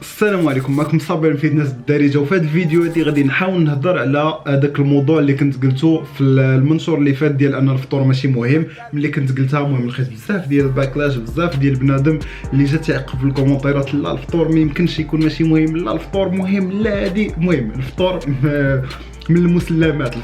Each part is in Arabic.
السلام عليكم، معكم صابر فيتنس الدارجه. وفي هذا الفيديو هذه غادي نحاول نهضر على هذاك الموضوع اللي كنت قلته في المنشور اللي فات ديال ان الفطور ماشي مهم. ملي كنت قلتها المهم لقيت بزاف ديال الباكلاش، بزاف ديال بنادم اللي جا تعقب في الكومونتيرات لا الفطور ما يمكنش يكون ماشي مهم، لا الفطور مهم، لا هادي مهم. الفطور من المسلمات.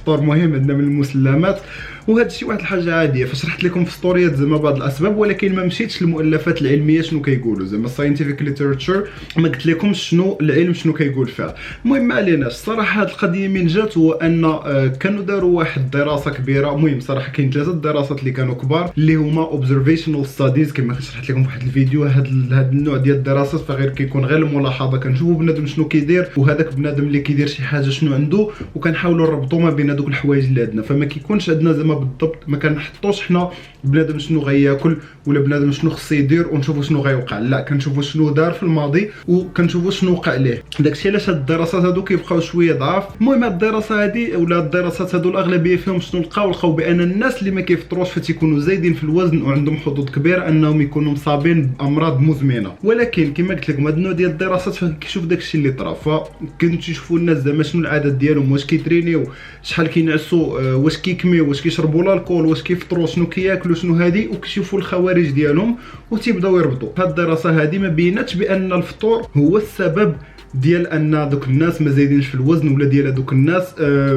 الفطور مهم، عندنا من المسلمات، وهذا الشيء واحد الحاجه عاديه. فشرحت لكم في ستوريات زعما بعض الاسباب، ولكن ما مشيتش للمؤلفات العلميه شنو كيقولوا، زعما الساينتيفيك ليتراتشر ما قلت لكمش شنو العلم شنو كيقول فيها. المهم ما عليناش. الصراحه هذه القضيه من جات هو ان كانوا داروا واحد دراسه كبيره. المهم صراحه كاين 3 دراسات اللي كانوا كبار اللي هما اوبزرفيشنال ستاديز كما شرحت لكم في واحد الفيديو. هذا النوع ديال الدراسات فغير كيكون غير الملاحظه، كنشوفوا بنادم شنو كيدير وهذاك بنادم اللي كيدير شي حاجه شنو عنده، وكنحاولوا نربطوا ما بين هذوك الحوايج اللي عندنا. فما كيكونش عندنا زعما بالضبط، ما كنحطوش حنا بنادم شنو غياكل ولا بنادم شنو خص يدير ونشوفوا شنو غيوقع، لا كنشوفوا شنو دار في الماضي وكنشوفوا شنو وقع ليه. داكشي علاش هاد الدراسات هادو كيبقاو شويه ضعاف. المهم هاد الدراسه هادي ولا الدراسات هادو الاغلبيه فيهم شنو لقاو بان الناس اللي ما كيفطروش فتيكونوا زايدين في الوزن وعندهم حظوظ كبيره انهم يكونوا مصابين بامراض مزمنه. ولكن كما قلت لكم هاد النوع ديال الدراسات فكيشوف داكشي اللي طرا، فكنتو تشوفوا الناس زعما شنو العادات ديالهم، واش كيترينيو، شحال كينعسوا، واش كيكميو، واش كيشربوا الكول، واش كيفطروا، شنو كياكلوا، شنو هادي، وكيشوفوا الخوارج ديالهم وتيبداو يربطوا. هاد الدراسه هادي ما بيناتش بان الفطور هو السبب ديال ان دوك الناس ما زايدينش في الوزن ولا ديال دوك الناس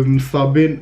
مصابين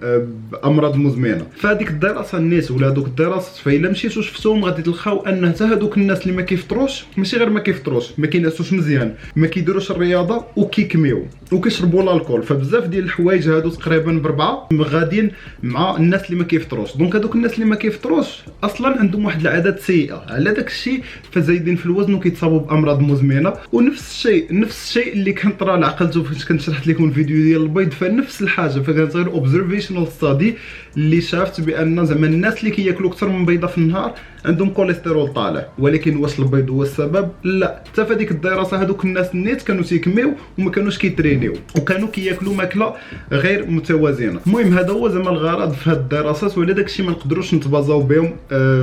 بامراض مزمنه. فهاديك الدراسه الناس ولا دوك الدراسات فالا مشيتو شفتوهم غادي تلقاو ان حتى هادوك الناس اللي ما كيفطروش ماشي غير ما كيفطروش، ما كينعسوش مزيان، ما كيديروش الرياضه وكيكميو وكيشربوا الكول. فبزاف ديال الحوايج هادو تقريبا بربعه غاديين مع الناس اللي ما كيفطروش. دونك هادوك الناس اللي ما كيفطروش اصلا عندهم واحد العادات سيئه على داك الشيء، فزايدين في الوزن وكيتصابوا بامراض مزمنه. ونفس الشيء اللي كان طرا لعقلته فاش كنت شرحت لكم الفيديو ديال البيض، فنفس الحاجه. فكانت غير اوبزرفيشنال ستادي اللي شافت بان زعما الناس اللي كياكلوا اكثر من بيضه في النهار عندهم كوليسترول طالع. ولكن واش البيض هو السبب؟ لا. حتى في ديك الدراسه هذوك الناس النيت كانوا تيكميو وما كانوش كيترينيو وكانوا كياكلوا ماكله غير متوازنه. المهم هذا هو زعما الغرض في هاد الدراسات، وعلى داكشي ما نقدروش نتبازاو بهم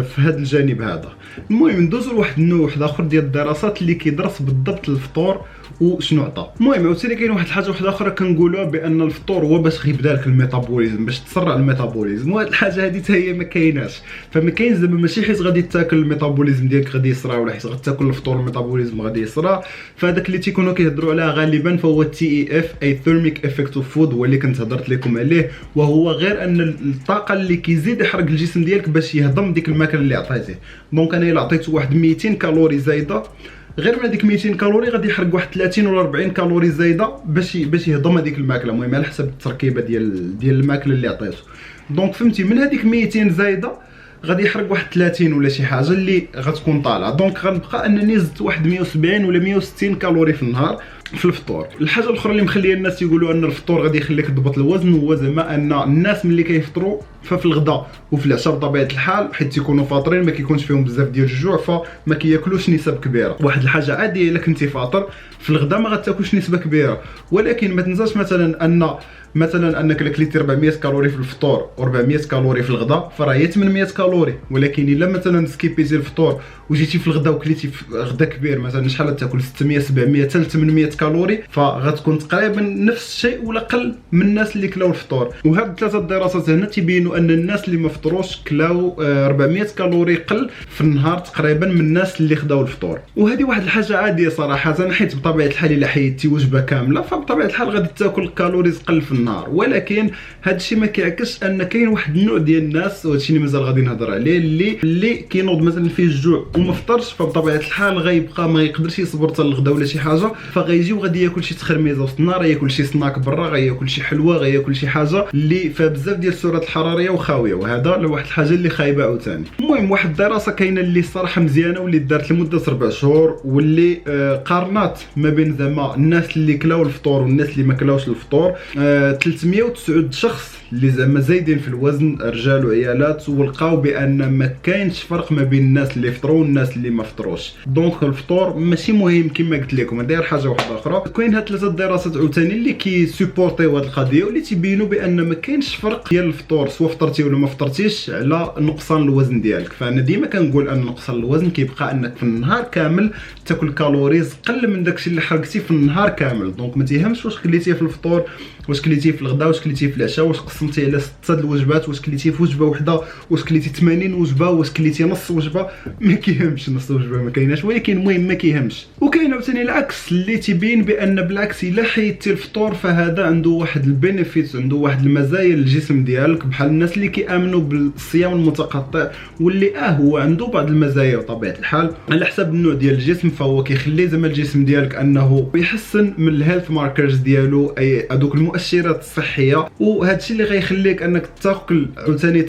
في هذا الجانب هذا. المهم ندوزو لواحد النوع واحد اخر ديال الدراسات اللي كيدرس بالضبط الفطور وشنو عطى. المهم عاوتاني كاين واحد الحاجه واحده اخرى كنقولوها بان الفطور هو باش غيبدا لك الميتابوليزم، باش تسرع الميتابوليزم، وهاد الحاجه هذه حتى هي ما كايناش. فما كاينش زعما ماشي حيت غادي تاكل الميتابوليزم ديالك غادي يسرع، ولا حيت غتاكل الفطور الميتابوليزم غادي يسرع. فهذاك اللي تيكونوا كيهضروا عليها غالبا فهو تي اي اف، اي ثيرميك افكت اوف فود، هو اللي كنت هضرت لكم عليه. وهو غير ان الطاقه اللي كيزيد يحرق الجسم ديالك باش يهضم ديك الماكله اللي عطيتيه. دونك انا الا عطيته واحد 200 كالوري زايده، غير من هذيك 200 كالوري غادي يحرق واحد 30 ولا 40 كالوري زايده باش يهضم هذيك الماكله. المهم على حسب التركيبه ديال الماكله اللي عطيته. دونك فهمتي من هذيك 200 زايده غادي يحرق واحد 30 ولا شي حاجه اللي غتكون طالعه. دونك غنبقى انني زدت واحد 170 ولا 160 كالوري في النهار في الفطور. الحاجه الاخرى اللي مخليه الناس يقولوا ان الفطور غادي يخليك تضبط الوزن هو زعما ان الناس ملي كيفطروا ففي الغداء وفي العشاء بطبيعه الحال حيت تيكونوا فاطرين ما كيكونش فيهم بزاف ديال الجوع، فما كياكلوش نسب كبيره. واحد الحاجه عاديه الا كنتي فاطر في الغداء ما غتاكلش نسبه كبيره، ولكن ما تنساش مثلا انك كليتي 400 كالوري في الفطور و400 كالوري في الغداء فراه هي 800 كالوري. ولكن الا مثلا سكيبيتي الفطور وجيتي في الغداء وكليتي في غدا كبير مثلا شحال تاكل 600 700 حتى 800 كالوري، فغتكون تقريبا نفس الشيء ولا قل من الناس اللي كلاو الفطور. وهاد 3 دراسات هنا تيبينوا ان الناس اللي ما فطروش كلاو 400 كالوري قل في النهار تقريبا من الناس اللي خداو الفطور. وهذه واحد الحاجه عاديه صراحه، حيت بطبيعه الحال الا حيدتي وجبه كامله فبطبيعه الحال غادي تاكل كالوريز قل في النهار. ولكن هذا الشيء ما كيعكسش ان كاين واحد النوع ديال الناس، وهذا الشيء اللي مازال غادي نهضر عليه، اللي كينوض مثلا فيه الجوع وما فطرش، فبطبيعه الحال غيبقى ما يقدرش يصبر حتى الغدا ولا شي حاجه، فغيجي وغادي ياكل شي تخرميزه وسط النهار، ياكل شي سناك برا، غياكل شي حلوه، غياكل شي حاجه اللي فيها بزاف ديال السعرات الحراريه وخاويه، وهذا واحد الحاجه اللي خايبه عاوتاني. المهم واحد الدراسه كاينه اللي الصراحه مزيانه واللي دارت لمده 4 شهور، واللي قارنات ما بين زعما الناس اللي كلاو الفطور والناس اللي ما كلاوش الفطور. 309 شخص اللي زعما زايدين في الوزن، رجال وعيالات، ولقاو بان ما كاينش فرق ما بين الناس اللي فطروا والناس اللي ما فطروش. دونك الفطور ماشي مهم كما قلت لكم، هذه حاجه واحده اخرى. كاين هاد 3 دراسات عاوتاني اللي كيسوبورتيو هاد القضيه واللي تيبينوا بان ما كاينش فرق ديال الفطور سواء فطرتي ولا ما فطرتيش على نقصان الوزن ديالك. فانا ديما كنقول ان نقصان الوزن كيبقى انك في النهار كامل تاكل كالوريز قل من داكشي اللي حرقتي في النهار كامل. دونك ما تيهمش واش كليتيه في الفطور، واش كليتيه في الغداء، واش كليتيه في العشاء، واش قسمتي على 6 الوجبات، واش كليتيه في وجبه وحده، واش كليتي 80 وجبه، واش كليتي نص وجبه. ما كيهمش نص وجبه ما كايناش، ولكن المهم ما كيهمش. وكاين عاوتاني العكس اللي تيبين بان بالعكس الا حيدتي الفطور فهذا عنده واحد البينيفيت، عنده واحد المزايا للجسم ديالك، بحال الناس اللي كيامنوا بالصيام المتقطع واللي هو عنده بعض المزايا بطبيعه الحال على حسب النوع ديال الجسم. فهو كيخلي زعما الجسم ديالك انه يحسن من الهيلث ماركرز ديالو، اي هذوك المؤشرات الصحيه، وهذا الشيء اللي غيخليك انك تاكل عاوتاني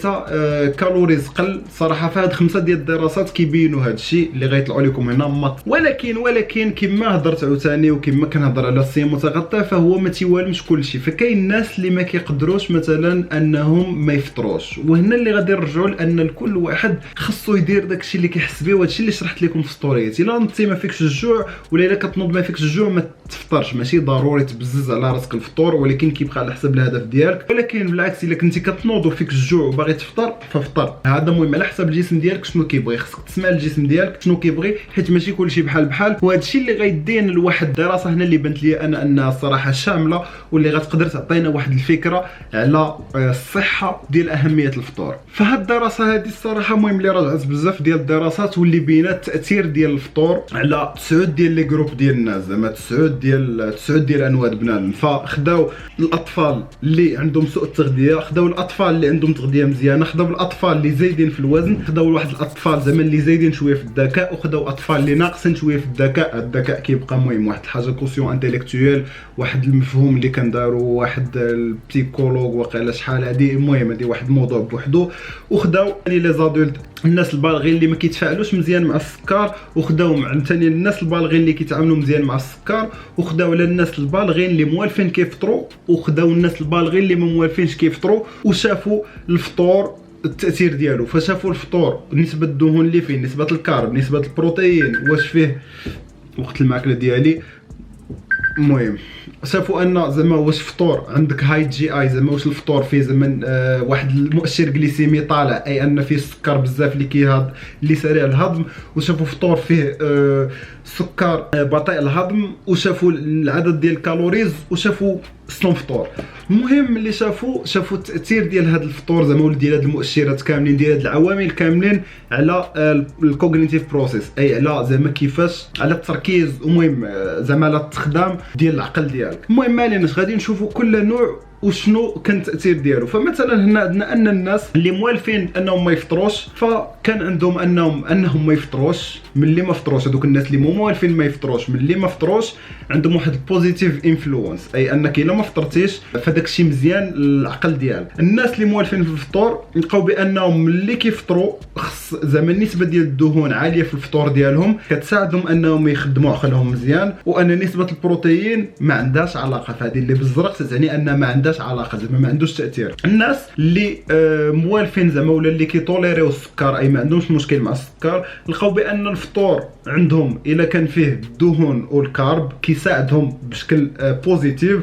كالوريز قل. صراحه فهاد 5 ديال الدراسات كيبينوا هذا الشيء اللي غيطلعوا لكم هنا مط. ولكن كما هضرت عاوتاني وكما كنهضر على الصيام المتقطع فهو ما تيوالمش كلشي. فكاين الناس اللي ما كيقدروش مثلا انهم ما يفطروش، وهنا اللي غادي نرجعوا لان لكل واحد خصو يدير داكشي اللي كيحس به. وهذا الشيء اللي شرحت لكم في ستوريات. الا نضتي ما فيكش الجوع ولا الا كتنوض ما فيكش الجوع ما تفطرش، ماشي ضروري تبزز على راسك الفطور، ولكن كيبقى على حسب الهدف ديالك. ولكن بالعكس الا كنتي كتنوض وفيك الجوع وباغي تفطر ففطر. هذا مهم على حسب الجسم ديالك شنو كيبغي. خصك تسمع الجسم ديالك شنو كيبغي، حيت ماشي كلشي بحال بحال. وهذا الشيء اللي غيدينا لواحد الدراسه هنا اللي بانت لي انا انها صراحه شامله واللي غتقدر تعطينا واحد الفكره على الصحه ديال اهميه الفطور. فهاد الدراسه هذه الصراحه المهم اللي راجعت بزاف ديال الدراسات واللي بينات التاثير ديال الفطور على 9 ديال لي جروب ديال الناس، زعما 9 ديال انواع بنادم. فخداو الاطفال اللي عندهم سوء التغذيه، خداو الاطفال اللي عندهم تغذيه مزيانه، خداو الاطفال اللي زايدين في الوزن، خداو واحد الاطفال زعما اللي زايدين شويه في الذكاء، وخداو اطفال اللي ناقصين شويه في الذكاء. الذكاء كيبقى مهم، واحد الحاجه كوسيون انتيليكتويال، واحد المفهوم اللي كنداروا واحد البسيكولوج واقيلا شحال هذه. المهم هذه واحد الموضوع بوحدو. وخداو لي زادولت الناس البالغين اللي ما كيتفاعلوش مزيان مع السكر، وخداو عاوتاني الناس البالغين اللي كيتعاملوا مزيان مع السكر، وخداو على الناس البالغين اللي موالفين كيفطروا، وخداو الناس البالغين اللي ما موالفينش كيفطروا، وشافوا الفطور التاثير ديالو. فشافوا الفطور نسبه الدهون اللي فيه، نسبه الكارب، نسبه البروتين، واش فيه وقت الماكله ديالي. المهم شافوا ان زعما واش فطور عندك هاي جي اي، زعما واش الفطور فيه زعما واحد المؤشر جليسيمي طالع، اي ان فيه السكر بزاف اللي سريع الهضم، وشافوا فطور فيه سكر بطيء الهضم، وشافوا العدد ديال الكالوريز، وشافوا سلون فطور. المهم اللي شافوا التاثير ديال هذا الفطور زعما ولا ديال هاد المؤشرات كاملين، ديال هاد العوامل كاملين على الكوغنيتيف بروسيس، اي على زعما كيفاش على التركيز، المهم زعما على الاستخدام ديال العقل ديالك. المهم ما عليناش، غادي نشوفوا كل نوع وشنو كان التاثير ديالو. فمثلا هنا عندنا ان الناس اللي موالفين انهم ما يفطروش، فكان عندهم انهم ما يفطروش من اللي ما فطروش. هذوك الناس اللي موالفين ما يفطروش من اللي ما فطروش عندهم واحد البوزيتيف انفلونس، اي انك الا ما فطرتيش فداك الشيء مزيان للعقل ديالك. الناس اللي موالفين في الفطور لقاو بانهم ملي كيفطروا خص زعما النسبه ديال الدهون عاليه في الفطور ديالهم، كتساعدهم انهم يخدموا عقلهم مزيان، وان نسبه البروتين ما عندهاش علاقه. فهذه اللي بالزرق تعني ان ما عندهاش علاقه، زعما ما عندوش تاثير. الناس اللي موالفين زعما ولا اللي كيتوليريو السكر، اي ما عندهمش مشكل مع السكر، لقاو بان الفطور عندهم الا كان فيه الدهون والكارب كيساعدهم بشكل بوزيتيف.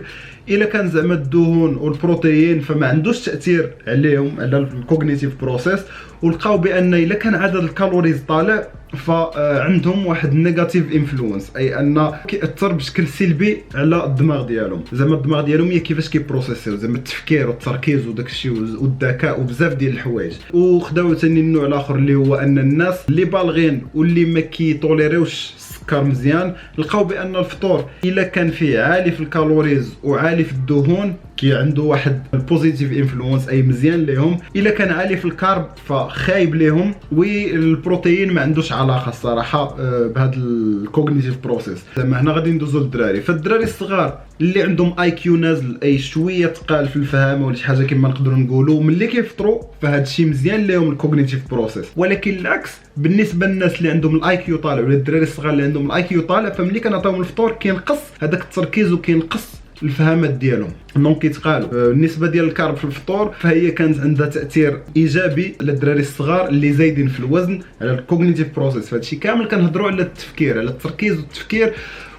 الا كان زعما الدهون والبروتين فما عندوش تاثير عليهم على الكوغنيتيف بروسيس. ولقاو بان الا كان عدد الكالوريز طالع فعندهم واحد نيجاتيف انفلونس، اي ان كيأثر بشكل سلبي على الدماغ ديالهم. زعما الدماغ ديالهم هي كيفاش كيبروسيسيو زعما التفكير والتركيز وداك الشيء والذكاء وبزاف ديال الحوايج. وخداو ثاني النوع الاخر اللي هو ان الناس اللي بالغين واللي ما كيتوليريوش السكر مزيان، لقاو بان الفطور الا كان فيه عالي في الكالوريز وعالي في الدهون كي عنده واحد البوزيتيف انفلونس، اي مزيان ليهم. الا كان عالي في الكارب فخايب ليهم، والبروتين ما عندوش علاقه الصراحه بهذا الكوغنيتيف بروسيس. زعما هنا غادي ندوزو للدراري. فالدراري الصغار اللي عندهم اي كيو نازل، اي شويه ثقال في الفهم ولا شي حاجه كما نقدروا نقولوا، ملي كيفطروا فهاد الشيء مزيان ليهم الكوغنيتيف بروسيس. ولكن العكس بالنسبه للناس اللي عندهم الاي كيو طالع ولا الدراري الصغار اللي عندهم الاي كيو طالع، فملي كنعطيوهم الفطور كينقص هذاك التركيز وكينقص الفهامات ديالهم. دونك كيتقالوا النسبه ديال الكارب في الفطور فهي كانت عندها تاثير ايجابي على الدراري الصغار اللي زايدين في الوزن، على الكوغنيتيف بروسيس. فهادشي كامل كنهضروا على التفكير، على التركيز والتفكير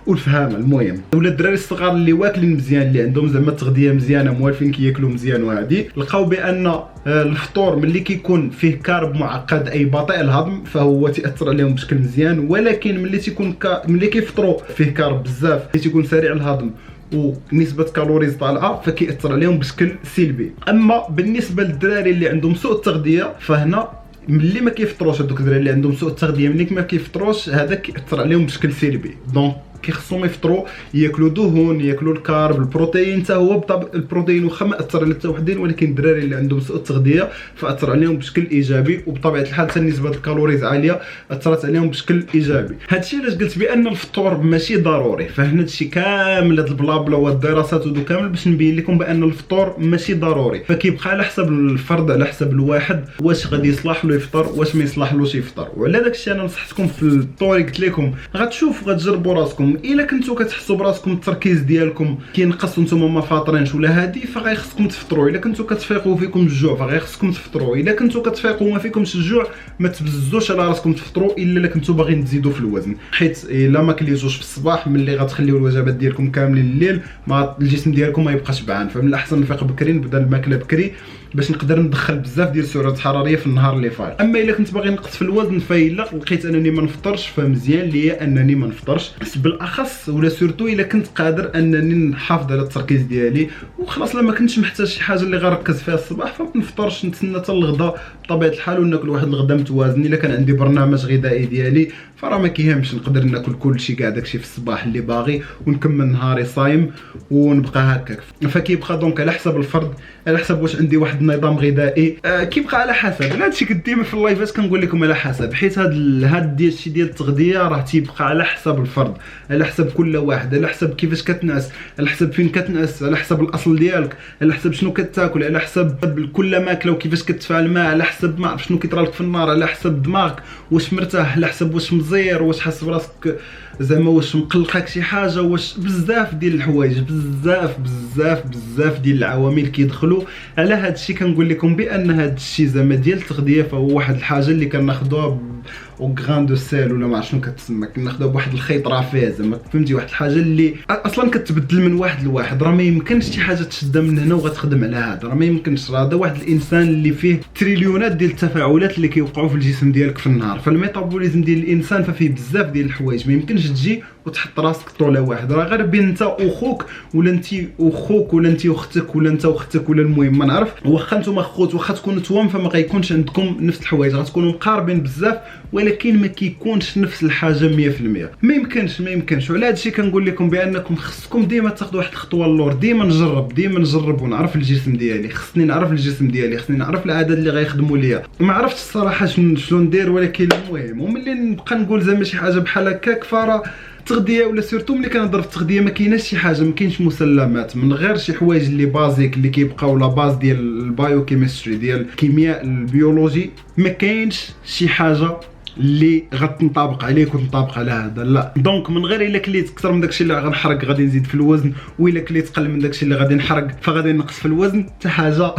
والفهامه. المهم ولا الدراري الصغار اللي واكلين مزيان، اللي عندهم زعما التغذيه مزيانه، موالفين كياكلوا مزيان، وهادي لقاو بان الفطور ملي كيكون فيه كارب معقد اي بطيء الهضم فهو تاثر عليهم بشكل مزيان، ولكن ملي تيكون ملي كيفطروا فيه كارب بزاف اللي تيكون سريع الهضم ونسبه كالوريز طالعه فكيأثر عليهم بشكل سلبي. اما بالنسبه للدراري اللي عندهم سوء التغذيه فهنا ملي ما كيفطروش، هذوك الدراري اللي عندهم سوء التغذيه ملي ما كيفطروش هذا كيأثر عليهم بشكل سلبي. دونك كيخصهم يفطروا ياكلوا دهون، ياكلوا الكارب، البروتين. حتى هو بالطبع البروتين واخا ما اثر على حتى وحدين، ولكن الدراري اللي عندهم سوء التغذيه فاثر عليهم بشكل ايجابي، وبطبيعه الحال حتى نسبه الكالوريز عاليه اثرت عليهم بشكل ايجابي. هادشي علاش قلت بان الفطور ماشي ضروري. فهنا هادشي كامل، هاد البلابلا والدراسات ودو كامل باش نبين لكم بان الفطور ماشي ضروري، فكيبقى على حسب الفرد، على حسب الواحد واش غادي يصلح له يفطر واش ما يصلحلوش يفطر. وعلى داكشي انا نصحتكم في الطوري قلت لكم غتشوفوا غتجربوا راسكم. الا كنتو كتحسوا براسكم التركيز ديالكم كينقص وانتم ما فاطرينش ولا هادي فغيخصكم تفطروا. الا كنتو كتفيقوا فيكم الجوع فغيخصكم تفطروا. الا كنتو كتفيقوا وما فيكمش الجوع ما تبزوش على راسكم تفطروا الا كنتو باغيين تزيدوا في الوزن، حيت الا ما كليتوش في الصباح ملي غتخليو الوجبات ديالكم كاملين الليل ما الجسم ديالكم ما يبقاش شبعان. فمن الاحسن نفيق بكري نبدا الماكله بكري باش نقدر ندخل بزاف ديال السعرات الحراريه في النهار اللي فات. اما الا كنت باغي نقص في الوزن فالا لقيت انني ما نفطرش فمزيان ليا انني ما نفطرش، بالاخص ولا سورتو الا كنت قادر انني نحافظ على التركيز ديالي وخلاص. لما كنتش محتاج شي حاجه اللي غنركز فيها الصباح فما نفطرش، نتسنى حتى الغدا بطبيعه الحال وناكل واحد الغدا متوازن. الا كان عندي برنامج غذائي ديالي فراه ما كيهمش، نقدر ناكل كلشي كاع داكشي في الصباح اللي باغي ونكمل نهاري صايم ونبقى هكاك. فكيبقى دونك على حسب الفرد، على حسب واش عندي واحد النظام غذائي كيبقى على حسب. هادشي كنت ديما في اللايفات كنقول لكم على حسب، حيت هاد ديال الشيء ديال التغذيه راه تيبقى على حسب الفرد، على حسب كل واحد، على حسب كيفاش كتنعس، على حسب فين كتنعس، على حسب الاصل ديالك، على حسب شنو كتاكل، على حسب كل ماكله وكيفاش كتفاعل معاه، على حسب ما عرف شنو كيطرالك في النار، على حسب دماغك واش مرتاح، على حسب واش مزير، واش حاس براسك زعما واش مقلقك شي حاجه، واش بزاف ديال الحوايج، بزاف ديال العوامل كيدخلوا على هذا الشيء. كنقول لكم بان هذا الشيء زعما ديال التغذيه فهو واحد الحاجه اللي كناخذوها او غران دو سيل ولا ما عرفت شنو كتسمى، كناخذوها بواحد الخيط رافع زعما فهمتي، واحد الحاجه اللي اصلا كتبدل من واحد لواحد. راه ما يمكنش شي حاجه تشدها من هنا وغتخدم على هذا، راه ما يمكنش. راه هذا واحد الانسان اللي فيه تريليونات ديال التفاعلات اللي كيوقعوا في الجسم ديالك في النهار. فالميتابوليزم ديال الانسان ففيه بزاف ديال الحوايج، ما يمكنش تجي وتحط راسك طوله واحد. راه غير بين انت وخوك ولا انت وخوك ولا انت واختك ولا انت واختك ولا المهم ما نعرف، واخا نتوما خوت واخا تكونوا توام فما غيكونش عندكم نفس الحوايج، غتكونوا مقاربين بزاف ولكن ما كيكونش نفس الحاجه 100%. ما يمكنش. وعلى هذا الشيء كنقول لكم بانكم خصكم ديما تاخذوا واحد الخطوه اللور، ديما نجرب ونعرف الجسم ديالي، خصني نعرف الجسم ديالي، خصني نعرف العادات اللي غيخدموا ليا. ما عرفتش الصراحه شنو ندير، ولكن المهم وملي نبقى نقول زعما شي حاجه بحال هكاك فرا التغذيه ولا سورتو ملي كنهضر في التغذيه ما كايناش شي حاجه، ما كاينش مسلمات من غير شي حوايج اللي بازيك اللي كيبقاو لا باز ديال البايو كيمستري ديال الكيمياء البيولوجي. ما كاينش شي حاجه اللي غتنطبق عليك وتنطبق على هذا، لا. دونك من غير الا كليت اكثر من داكشي اللي غنحرق غادي نزيد في الوزن، والا كليت اقل من داكشي اللي غادي نحرق فغادي نقص في الوزن. حتى حاجه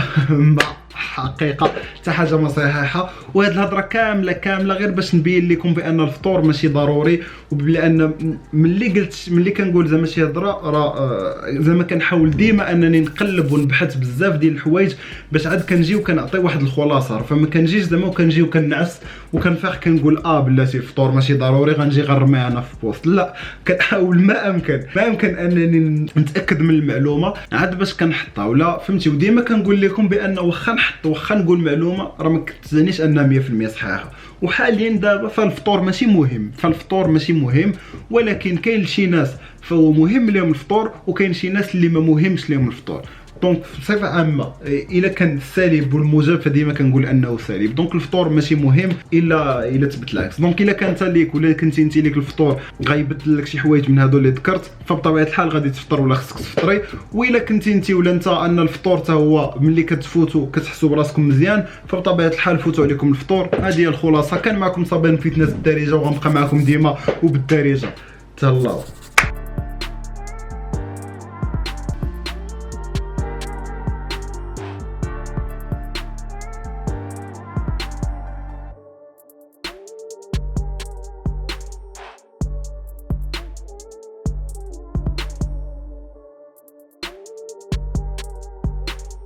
حقيقه حتى حاجه ما صحيحه. وهاد الهضره كامله غير باش نبين لكم بان الفطور ماشي ضروري، وبان ملي كنقول زعما شي هضره راه زعما كنحاول ديما انني نقلب ونبحث بزاف ديال الحوايج باش عاد كنجي وكنعطي واحد الخلاصه. فما كنجيش زعما وكنجي وكنعس وكنفيق كنقول بلاتي الفطور ماشي ضروري غنجي غنرميها انا في بوست، لا. كنحاول ما امكن انني نتاكد من المعلومه عاد باش كنحطها ولا فهمتي. وديما كنقول لكم بان واخا نقول معلومه راه ما كتعنيش انها 100% صحيحه. وحاليا دابا فالفطور ماشي مهم، ولكن كاين شي ناس فهو مهم لهم الفطور وكاين شي ناس اللي ما مهمش لهم الفطور. دونك بصفه عامه الا كان السالب والموجب فديما كنقول انه سالب. دونك الفطور ماشي مهم الا تبت العكس. دونك الا كانت ليك ولا كنتي انت ليك الفطور غيبدل لك شي حوايج من هادو اللي ذكرت فبطبيعه الحال غادي تفطر ولا خصك تفطري. والا كنتي انت ولا انت ان الفطور حتى هو ملي كتفوتوا كتحسوا براسكم مزيان فبطبيعه الحال فوتوا عليكم الفطور. هذه هي الخلاصه. كان معكم صابين فيتنس الدارجه وغنبقى معكم ديما وبالدارجه. تهلاو.